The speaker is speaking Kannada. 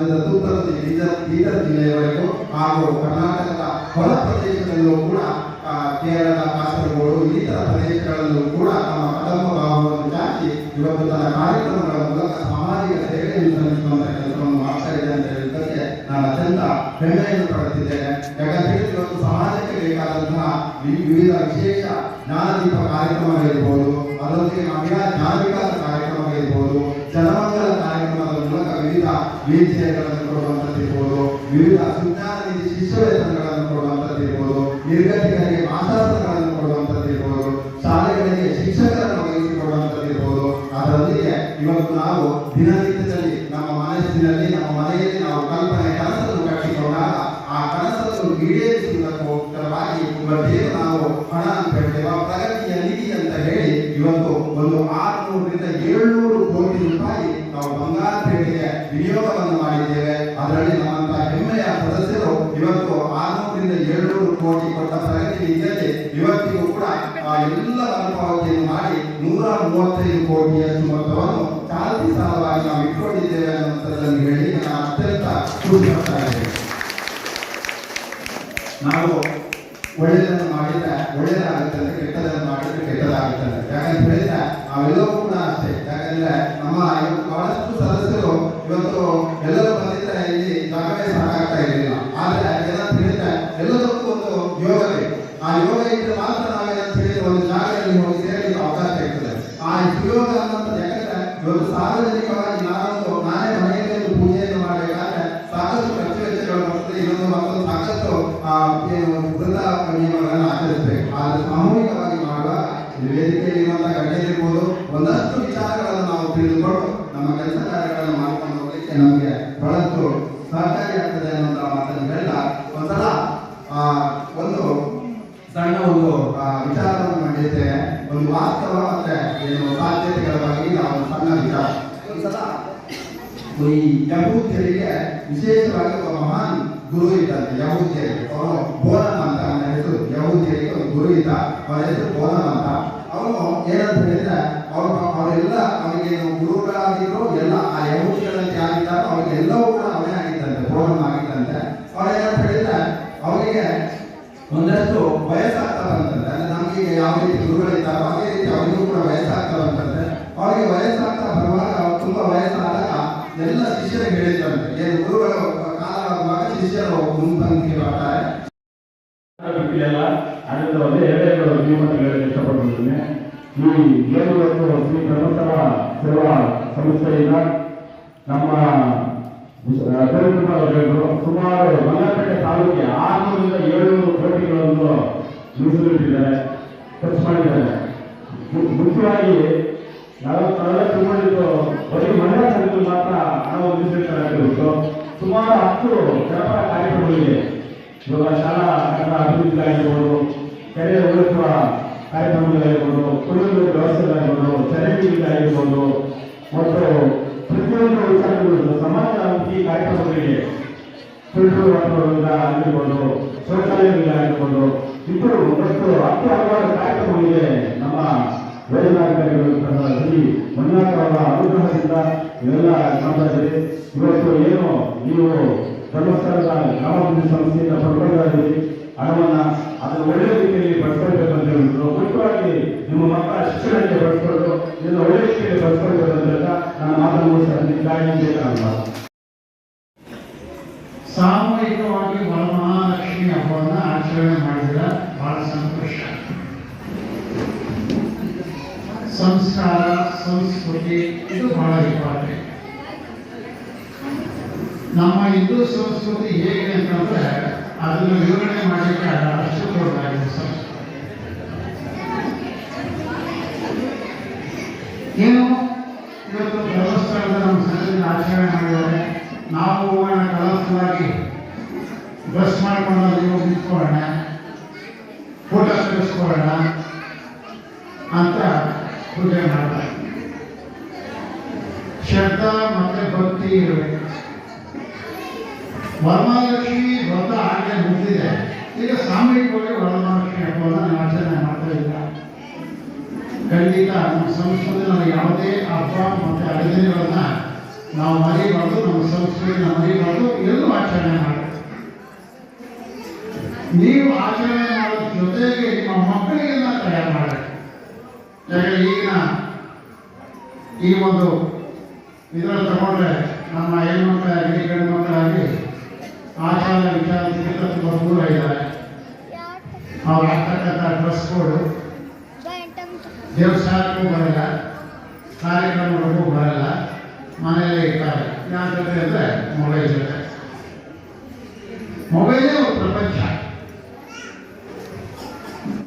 ರಾಜ್ಯದ ತೂತರದಲ್ಲಿ ಬೀದರ್ ಜಿಲ್ಲೆಯವರೆಗೂ ಹಾಗೂ ಕರ್ನಾಟಕದ ಹೊರ ಪ್ರದೇಶದಲ್ಲೂ ಕೂಡ ಕೇರಳ, ಕಾಸರಗೋಡು ಇನ್ನಿತರ ಪ್ರದೇಶಗಳಲ್ಲೂ ಕೂಡ ತಮ್ಮ ಕದಮ್ಮ ಭಾವವನ್ನು ಚಾಚಿ ಇವತ್ತು ತನ್ನ ಕಾರ್ಯಕ್ರಮಗಳ ಮೂಲಕ ಸಾಮಾಜಿಕ ಸೇವೆಯನ್ನು ಸಲ್ಲಿಸುವಂತಹ ಕೆಲಸವನ್ನು ಮಾಡ್ತಾ ಇದೆ ಅಂತ ಹೇಳಿದ್ದಕ್ಕೆ ನಾನು ಅತ್ಯಂತ ಹೆಮ್ಮೆಯನ್ನು ಪಡುತ್ತಿದ್ದೇನೆ. ಯಾಕಂದ್ರೆ ಇವತ್ತು ಸಮಾಜಕ್ಕೆ ಬೇಕಾದಂತಹ ವಿವಿಧ ವಿಶೇಷ ಜ್ಞಾನದೀಪ ಕಾರ್ಯಕ್ರಮಗಳಿರ್ಬೋದು, ಅದರೊಂದಿಗೆ ಮಹಿಳಾ ಜ್ಞಾನ ವಿಕಾಸ ಕಾರ್ಯಕ್ರಮಗಳಿರ್ಬೋದು, ಜನಮಂಗಲ ಕಾರ್ಯಕ್ರಮದ ಮೂಲಕ ವಿವಿಧ ವೀಲ್ ಚೇರ್ಗಳನ್ನು ಕೊಡುವಂಥದ್ದಿರ್ಬೋದು, ವಿವಿಧ ಸುಜ್ಞಾನ ನಿಧಿ ಶಿಷ್ಯವೇತನಗಳನ್ನು ಕೊಡುವಂಥದ್ದಿರ್ಬೋದು, ನಿರ್ಗತಿಕರಿಗೆ ಮಾಸಾಸನಗಳನ್ನು ಕೊಡುವಂಥದ್ದಿರ್ಬೋದು, ಶಾಲೆಗಳಿಗೆ ಶಿಕ್ಷಕರನ್ನು ಒದಗಿಸಿಕೊಡುವಂಥದ್ದಿರ್ಬೋದು. ಅದರೊಂದಿಗೆ ಇವತ್ತು ನಾವು ದಿನನಿತ್ಯದಲ್ಲಿ ನಮ್ಮ ಮನಸ್ಸಿನಲ್ಲಿ ನಮ್ಮ ಮನೆಯಲ್ಲಿ ನಾವು ಕನಸನ್ನು ಕಟ್ಟಿಕೊಂಡಾಗ ಆ ಕನಸನ್ನು ಈಡೇರಿಸುವುದಕ್ಕೋಸ್ಕರವಾಗಿ ಇವತ್ತೇನು ನಾವು ಹಣ ಅಂತ ಹೇಳ್ತೇವೆ, ಪ್ರಗತಿಯ ನಿಧಿ ಅಂತ ಹೇಳಿ ಇವತ್ತು ಒಂದು 600ರಿಂದ 700 ಕೋಟಿ ರೂಪಾಯಿ ನಾವು ಬಂಗಾರಪೇಟೆಗೆ ವಿನಿಯೋಗವನ್ನು ಮಾಡಿದ್ದೇವೆ. ಅದರಲ್ಲಿ ನಮ್ಮಂತಹ ಹೆಮ್ಮೆಯ ಸದಸ್ಯರು ಇವತ್ತು 600ರಿಂದ 700 ಕೋಟಿ ಕೊಟ್ಟ ಪ್ರಗತಿ ನಿಧಿಯಲ್ಲಿ ಇವತ್ತಿಗೂ ಕೂಡ ಎಲ್ಲ ಮರುಪಾವತಿಯನ್ನು ಮಾಡಿ 135 ಕೋಟಿಯಷ್ಟು ಮೊತ್ತವನ್ನು ಚಾಲ್ತಿ ಸಾಲವಾಗಿ ನಾವು ಇಟ್ಕೊಂಡಿದ್ದೇವೆ ಅನ್ನುವಂಥದ್ದನ್ನು ಹೇಳಿ ನಾನು ಅತ್ಯಂತ ಖುಷಿ ಪಡ್ತಾ ಇದ್ದೇನೆ. ನಾವು ಒಳ್ಳೆಯದನ್ನು ಮಾಡಿದ್ರೆ ಒಳ್ಳೆಯದಾಗುತ್ತದೆ, ಕೆಟ್ಟದನ್ನು ಮಾಡಿದ್ರೆ ಕೆಟ್ಟದಾಗುತ್ತದೆ. ಯಾಕಂತ ಹೇಳಿದ್ರೆ ನಾವೆಲ್ಲವೂ ಕೂಡ ಅಷ್ಟೇ. ಯಾಕಂದ್ರೆ ನಮ್ಮ ಬಹಳಷ್ಟು ಸದಸ್ಯರು ಇವತ್ತು ಎಲ್ಲರೂ ಬಂದಿದ್ರೆ ಇಲ್ಲಿ ಜಾಗವೇ ಸಾಕಾಗ್ತಾ ಇರಲಿಲ್ಲ. ಆದ್ರೆ ಏನಂತ ಹೇಳಿದ್ರೆ ಎಲ್ಲದಕ್ಕೂ ಒಂದು ಯೋಗ ಬೇಕು. ಆ ಯೋಗ ಇದ್ರೆ ಮಾತ್ರ ನಾವೇನಂತ ಹೇಳಿದ್ರೆ ಒಂದು ಜಾಗದಲ್ಲಿ ಹೋಗಿ ಸೇರಲಿಕ್ಕೆ ಅವಕಾಶ ಇರ್ತದೆ. ಆ ಯೋಗ ಅನ್ನೋದು ಯಾಕಂದ್ರೆ ಇವತ್ತು ಸಾರ್ವಜನಿಕವಾಗಿ ನಾನೇ ಮನೆಯಲ್ಲಿ ಒಂದು ಪೂಜೆಯನ್ನು ಮಾಡಬೇಕಾದ್ರೆ ಸಾಕಷ್ಟು ಖರ್ಚು ವೆಚ್ಚಗಳು ಬರ್ತದೆ. ಇನ್ನೊಂದು ಮತ್ತೊಂದು ಸಾಕಷ್ಟು ವೃದ್ಧ ನಿಯಮಗಳನ್ನು ಆಚರಿಸಬೇಕು. ಆದ್ರೆ ಸಾಮೂಹಿಕವಾಗಿ ಮಾಡುವಾಗ ವೇದಿಕೆಯಲ್ಲಿರುವಂತಹ ಗಣ್ಯರಿರ್ಬೋದು, ಒಂದಷ್ಟು ವಿಚಾರಗಳನ್ನು ನಾವು ತಿಳಿದುಕೊಂಡು ನಮ್ಮ ಕೆಲಸ ಕಾರ್ಯಗಳನ್ನು ಮಾಡ್ಕೊಂಡು ಹೋಗ್ಲಿಕ್ಕೆ ನಮಗೆ ಬಹಳಷ್ಟು ಸಹಕಾರಿಯಾಗ್ತದೆ ಅನ್ನುವಂತಹ ಮಾತನ್ನು ಹೇಳ್ತಾ ಒಂದ್ಸಲ ಒಂದು ಸಣ್ಣ ಒಂದು ವಿಚಾರವನ್ನು ಮಂಡಿಸ್ತೇನೆ. ಒಂದು ವಾಸ್ತವ ಮತ್ತೆ ಏನು ಸಾಧ್ಯತೆಗಳ ಬಗ್ಗೆ ಒಂದು ಸಣ್ಣ ವಿಚಾರ. ಒಂದ್ಸಲ ಈ ಯಹೂದ್ಯರಿಗೆ ವಿಶೇಷವಾಗಿ ಒಬ್ಬ ಮಹಾನ್ ಗುರು ಇದ್ದಂತೆ. ಯಹೂದ್ಯರಿಗೆ ಅವನು ಬೋನಮ್ ಅಂತ, ಅವನ ಹೆಸರು ಯಹೂದ್ಯರಿಗೆ ಒಂದು ಗುರು ಇದ್ದ, ಅವನ ಹೆಸರು ಬೋನಮ್ ಅಂತ. ಅವನು ಏನಂತ ಹೇಳಿದ್ರೆ ಅವರೆಲ್ಲ ಅವನಿಗೆ ಗುರುಗಳಾಗಿದ್ರು ಎಲ್ಲ ಆ ಯಹೂದಿಗಳಂತೆ ಆಗಿದ್ದಾರೋ ಅವರಿಗೆಲ್ಲವೂ ಕೂಡ ಅವನೇ ಆಗಿದ್ದಂತೆ, ಬೋನಮ್ ಆಗಿದ್ದಂತೆ. ಅವನೇನಂತ ಹೇಳಿದ್ರೆ ಅವನಿಗೆ ಒಂದಷ್ಟು ವಯಸ್ಸಾಗ್ತಾ ಬಂತಂತೆ. ಅಂದ್ರೆ ನಮಗೆ ಯಾವ ರೀತಿ ಗುರುಗಳಿದ್ದಾರೋ ಅದೇ ರೀತಿ ಅವರಿಗೂ ಕೂಡ ವಯಸ್ಸಾಗ್ತಾ ಬಂತಂತೆ. ಅವರಿಗೆ ವಯಸ್ಸಾಗ್ತಾ ಬರುವಾಗ ತುಂಬಾ ವಯಸ್ಸಾದಾಗ ಎಲ್ಲ ಶಿಷ್ಯರಿಗೆ ಹೇಳಿದ್ರಂತೆ, ಏನು ಗುರುಗಳು ಕಾಲವಾಗುವಾಗ ಶಿಷ್ಯರು ಮುಂಪಂಕ್ತಿಗೆ ಬರ್ತಾರೆ. ಅದರಿಂದ ಒಂದೇ ಎರಡೇ ಜೀವನ ಇಷ್ಟಪಡ್ತಿದ್ದೇನೆ. ಈ ಏನುವತ್ತು ಶ್ರೀ ಧರ್ಮಸ್ಥಳ ಸೇವಾ ಸಂಸ್ಥೆಯಿಂದ ನಮ್ಮ ಸುಮಾರು ಬಂಗಾರಪೇಟೆ ತಾಲೂಕಿಗೆ 600ರಿಂದ 700 ಕೋಟಿಗಳನ್ನು ಮೀಸಲಿಟ್ಟಿದ್ದಾರೆ, ಖರ್ಚು ಮಾಡಿದ್ದಾರೆ. ಮುಖ್ಯವಾಗಿ ನಾವೆಲ್ಲ ತಿಳ್ಕೊಂಡಿದ್ದು ಬರೀ ಮಹಿಳಾ ಸಂಘದಲ್ಲಿ ಮಾತ್ರ ಹಣವನ್ನು ಮೀಸಲಿಟ್ಟರಾಗಿರುವುದು. ಸುಮಾರು 10 ಜನಪರ ಕಾರ್ಯಕ್ರಮಗಳಿವೆ. ಇವಾಗ ಶಾಲಾ ಅಭಿವೃದ್ಧಿಗಾಗಿರ್ಬೋದು, ಕೆರೆ ಉಳಿಸುವ ಕಾರ್ಯಕ್ರಮಗಳಾಗಿರ್ಬೋದು, ಕುಡಿಯುವ ವ್ಯವಸ್ಥೆಗಳಾಗಿರ್ಬೋದು, ಚರಂಡಿಗಳಾಗಿರ್ಬೋದು, ಮತ್ತು ಪ್ರತಿಯೊಂದು ವಿಚಾರಗಳು ಸಮಾಜಮುಖಿ ಕಾರ್ಯಕ್ರಮಗಳಿಗೆ ಫಿಲ್ಟರ್ ವಾತಾವರಣದಿಂದ ಆಗಿರ್ಬೋದು, ಶೌಚಾಲಯಗಳಾಗಿರ್ಬೋದು, ಇಬ್ಬರು ಮತ್ತು 10 ಹಲವಾರು ಕಾರ್ಯಕ್ರಮಗಳಿಗೆ ನಮ್ಮ ಯೋಜನಾಧಿಕಾರಿಗಳು ಶ್ರೀ ಮಂಜುನಾಥ್ ಅವರ ಅನುಗ್ರಹದಿಂದ ಇವೆಲ್ಲ ಮಾಡ್ತಾ ಇದ್ದೀರಿ. ಇವತ್ತು ಏನು ನೀವು ಧರ್ಮಸ್ಥಳದ ಗ್ರಾಮಾಭಿವೃದ್ಧಿ ಸಂಸ್ಥೆಯಿಂದ ಪಡ್ಕೊಂಡಿದ್ದೀರಿ ಹಣವನ್ನ ಅದನ್ನು ಒಳ್ಳೆ ರೀತಿಯಲ್ಲಿ ಬಳಸ್ಕೊಳ್ಬೇಕು ಅಂತ ಹೇಳಿದ್ರು. ಮುಖ್ಯವಾಗಿ ನಿಮ್ಮ ಮಕ್ಕಳ ಶಿಕ್ಷಣಕ್ಕೆ ಬಳಸ್ಕೊಂಡು ಇದನ್ನು ಒಳ್ಳೆ ರೀತಿಯಲ್ಲಿ ಬಳಸ್ಕೊಳ್ಬೇಕು ಅಂತ ನಾನು ಮಾತನ್ನು ಮುಗಿಸ್ತಾ. ಸಾಮೂಹಿಕವಾಗಿ ವರಮಹಾಲಕ್ಷ್ಮಿ ಹಬ್ಬವನ್ನು ಆಚರಣೆ ಮಾಡಿದ ಬಹಳ ಸಂತೋಷ. ಸಂಸ್ಕಾರ, ಸಂಸ್ಕೃತಿ ಇದು ಬಹಳ ಇಂಪಾರ್ಟೆಂಟ್. ನಮ್ಮ ಹಿಂದೂ ಸಂಸ್ಕೃತಿ ಹೇಗೆ ಅಂತಂದ್ರೆ ಅದನ್ನು ವಿವರಣೆ ಮಾಡಲಿಕ್ಕೆ ಅಷ್ಟು ದೊಡ್ಡದಾಗಿದೆ ಸಂಸ್ಕೃತಿ. ಏನು ಇವತ್ತು ಧರ್ಮಸ್ಥಳದ ನಮ್ಮ ಸಂಘದಿಂದ ಆಚರಣೆ ಮಾಡಿದ್ದಾರೆ. ನಾವು ಹೋಗೋಣ ಕಲರ್ಫುಲ್ಲಾಗಿ ಡ್ರೆಸ್ ಮಾಡ್ಕೊಂಡು ನೀವು ನಿಂತ್ಕೊಳ್ಳೋಣ, ಫೋಟೋ ತೆಗೆಸ್ಕೊಳ್ಳೋಣ ಅಂತ ಪೂಜೆ ಮಾಡ್ತಾರೆ. ಶ್ರದ್ಧಾ ಮತ್ತೆ ಭಕ್ತಿ ಇರಬೇಕು. ವರಮಹಾಲಕ್ಷ್ಮಿ ವ್ರತ ಆಗಲೇ ಮುಗಿದಿದೆ. ಈಗ ಸಾಮೂಹಿಕವಾಗಿ ವರಮಹಾಲಕ್ಷ್ಮಿ ಹಬ್ಬವನ್ನು ಆಚರಣೆ ಮಾಡ್ತಾ ಇಲ್ಲ. ಖಂಡಿತ ನಮ್ಮ ಸಂಸ್ಕೃತಿ ನಾವು ಯಾವುದೇ ಹಬ್ಬ ಮತ್ತು ಹರಿದಿನಗಳನ್ನ ನಾವು ಮರಿಬಾರ್ದು, ನಮ್ಮ ಸಂಸ್ಕೃತಿನ ಮರಿಬಾರ್ದು, ಎಲ್ಲೂ ಆಚರಣೆ ಮಾಡಬೇಕು. ನೀವು ಆಚರಣೆ ಮಾಡೋದ್ರ ಜೊತೆಗೆ ನಿಮ್ಮ ಮಕ್ಕಳಿಗೆಲ್ಲ ತಯಾರು ಮಾಡಬೇಕು. ಯಾಕಂದ್ರೆ ಈ ಒಂದು ಇದರಲ್ಲಿ ತಗೊಂಡ್ರೆ ನಮ್ಮ ಹೆಣ್ಮಕ್ಳಾಗಲಿ ಗಂಡು ಮಕ್ಕಳಾಗಲಿ ಆಚಾರ ವಿಚಾರದಿಂದ ತುಂಬ ದೂರ ಇದ್ದಾರೆ. ಅವ್ರು ಹಾಕ್ತಕ್ಕಂಥ ಡ್ರೆಸ್ ಕೋಡು ದೇವಸ್ಥಾನಕ್ಕೂ ಬರಲ್ಲ, ಕಾರ್ಯಕ್ರಮಗಳಿಗೂ ಬರಲ್ಲ, ಮನೆಯಲ್ಲೇ ಇರ್ತಾರೆ. ಯಾರ ಜೊತೆ ಅಂದರೆ ಮೊಬೈಲ್ ಜೊತೆ. ಮೊಬೈಲೇ ಒಂದು ಪ್ರಪಂಚ.